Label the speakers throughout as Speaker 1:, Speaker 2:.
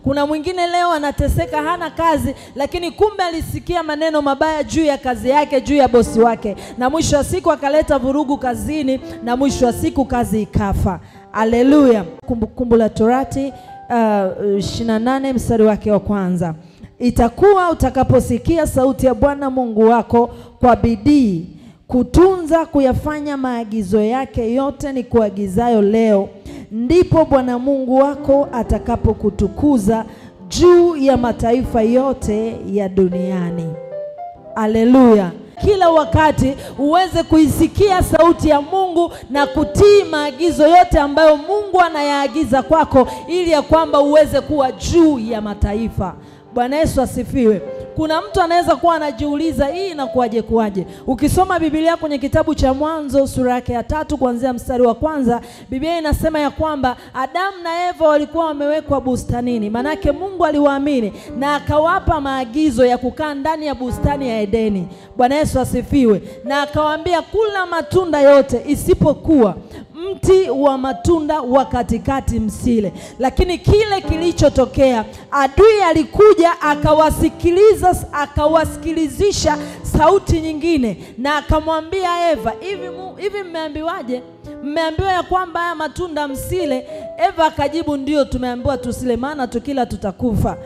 Speaker 1: Kuna mwingine leo anateseka, hana kazi, lakini kumbe alisikia maneno mabaya juu ya kazi yake, juu ya bosi wake, na mwisho wa siku akaleta vurugu kazini, na mwisho wa siku kazi ikafa. Haleluya. Kumbukumbu la Torati 28 mstari wake wa kwanza. Itakuwa utakaposikia sauti ya Bwana Mungu wako kwa bidii kutunza kuyafanya maagizo yake yote ni kuagizayo leo, ndipo Bwana Mungu wako atakapokutukuza juu ya mataifa yote ya duniani. Haleluya. Kila wakati uweze kuisikia sauti ya Mungu na kutii maagizo yote ambayo Mungu anayaagiza kwako, ili ya kwamba uweze kuwa juu ya mataifa. Bwana Yesu asifiwe. Kuna mtu anaweza kuwa anajiuliza, hii inakuaje kuaje? Ukisoma Biblia kwenye kitabu cha Mwanzo sura yake ya 3 kuanzia mstari wa kwanza, Biblia inasema ya kwamba Adamu na Eva walikuwa wamewekwa bustanini. Manake Mungu aliwaamini na akawapa maagizo ya kukaa ndani ya bustani ya Edeni. Bwana Yesu asifiwe. Na akawaambia kula matunda yote isipokuwa mti wa matunda wa katikati msile. Lakini kile kilichotokea, adui alikuja akawasikilizisha sauti nyingine, na akamwambia Eva, hivi mmeambiwaje? Mmeambiwa ya kwamba haya matunda msile? Eva akajibu, ndio tumeambiwa tusile, maana tukila tutakufa.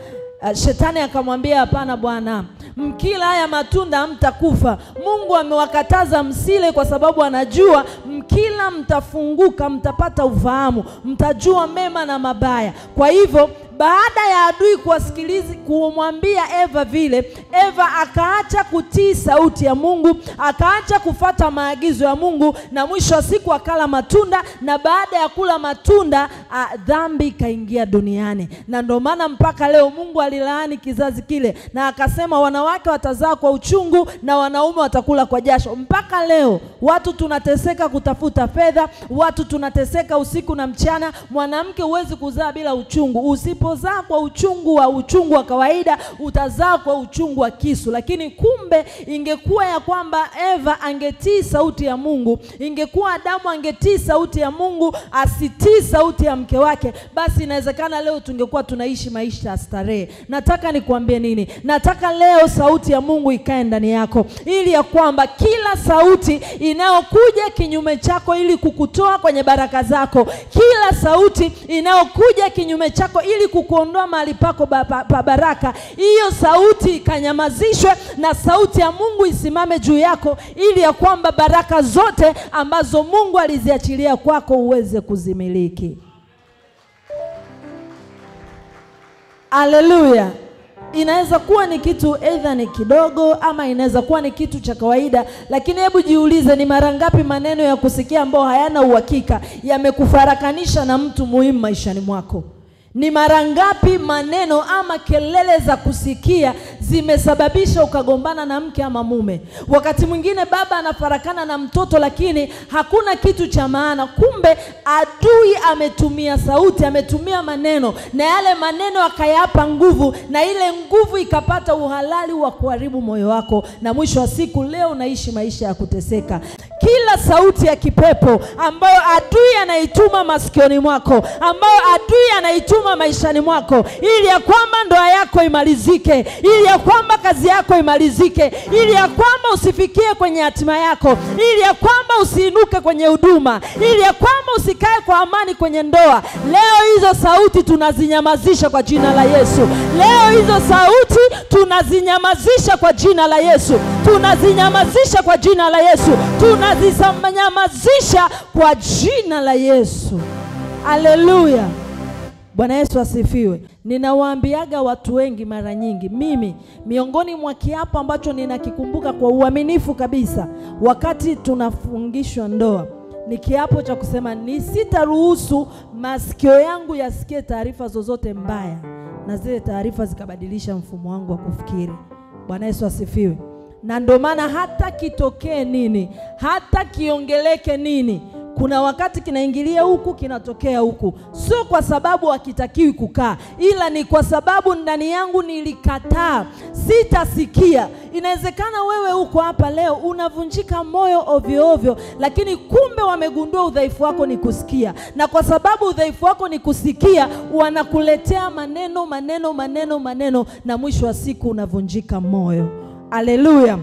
Speaker 1: Shetani akamwambia, hapana bwana, mkila haya matunda hamtakufa. Mungu amewakataza msile kwa sababu anajua mkila mtafunguka, mtapata ufahamu, mtajua mema na mabaya. Kwa hivyo baada ya adui kumwambia Eva vile, Eva akaacha kutii sauti ya Mungu, akaacha kufata maagizo ya Mungu, na mwisho wa siku akala matunda. Na baada ya kula matunda, dhambi kaingia duniani. Na ndio maana mpaka leo Mungu alilaani kizazi kile, na akasema wanawake watazaa kwa uchungu na wanaume watakula kwa jasho. Mpaka leo watu tunateseka kutafuta fedha, watu tunateseka usiku na mchana. Mwanamke huwezi kuzaa bila uchungu. Usipozaa kwa uchungu wa kawaida, utazaa kwa uchungu wa kisu. Lakini kumbe ingekuwa ya kwamba Eva angetii sauti ya Mungu, ingekuwa Adamu angetii sauti ya Mungu, asitii sauti ya mke wake, basi inawezekana leo tungekuwa tunaishi maisha ya starehe. Nataka nikuambie nini? Nataka leo sauti ya Mungu ikae ndani yako, ili ya kwamba kila sauti inayokuja kinyume chako ili kukutoa kwenye baraka zako, kila sauti inayokuja kinyume chako ili kukuondoa mahali pako pa baraka, hiyo sauti ikanyamazishwe na sauti ya Mungu isimame juu yako, ili ya kwamba baraka zote ambazo Mungu aliziachilia kwako uweze kuzimiliki. Haleluya. Inaweza kuwa ni kitu either ni kidogo ama inaweza kuwa ni kitu cha kawaida, lakini hebu jiulize, ni mara ngapi maneno ya kusikia ambayo hayana uhakika yamekufarakanisha na mtu muhimu maishani mwako? Ni mara ngapi maneno ama kelele za kusikia zimesababisha ukagombana na mke ama mume? Wakati mwingine baba anafarakana na mtoto, lakini hakuna kitu cha maana. Kumbe adui ametumia sauti, ametumia maneno, na yale maneno akayapa nguvu, na ile nguvu ikapata uhalali wa kuharibu moyo wako, na mwisho wa siku leo unaishi maisha ya kuteseka. Kila sauti ya kipepo ambayo adui anaituma masikioni mwako, ambayo adui anaituma maishani mwako, ili ya kwamba ndoa yako imalizike, ili ya kwamba kazi yako imalizike, ili ya kwamba usifikie kwenye hatima yako, ili ya kwamba usiinuke kwenye huduma, ili ya kwamba usikae kwa amani kwenye ndoa, leo hizo sauti tunazinyamazisha kwa jina la Yesu. Leo hizo sauti tunazinyamazisha kwa jina la Yesu. Tunazinyamazisha kwa jina la Yesu. Tunazinyamazisha kwa jina la Yesu. Haleluya. Bwana Yesu asifiwe. Ninawaambiaga watu wengi mara nyingi, mimi miongoni mwa kiapo ambacho ninakikumbuka kwa uaminifu kabisa wakati tunafungishwa ndoa, ni kiapo cha kusema nisitaruhusu masikio yangu yasikie taarifa zozote mbaya, na zile taarifa zikabadilisha mfumo wangu wa kufikiri. Bwana Yesu asifiwe. Na ndio maana hata kitokee nini, hata kiongeleke nini, kuna wakati kinaingilia huku, kinatokea huku. Sio kwa sababu hakitakiwi kukaa, ila ni kwa sababu ndani yangu nilikataa, sitasikia. Inawezekana wewe uko hapa leo unavunjika moyo ovyo ovyo, lakini kumbe wamegundua udhaifu wako ni kusikia, na kwa sababu udhaifu wako ni kusikia, wanakuletea maneno, na mwisho wa siku unavunjika moyo. Haleluya.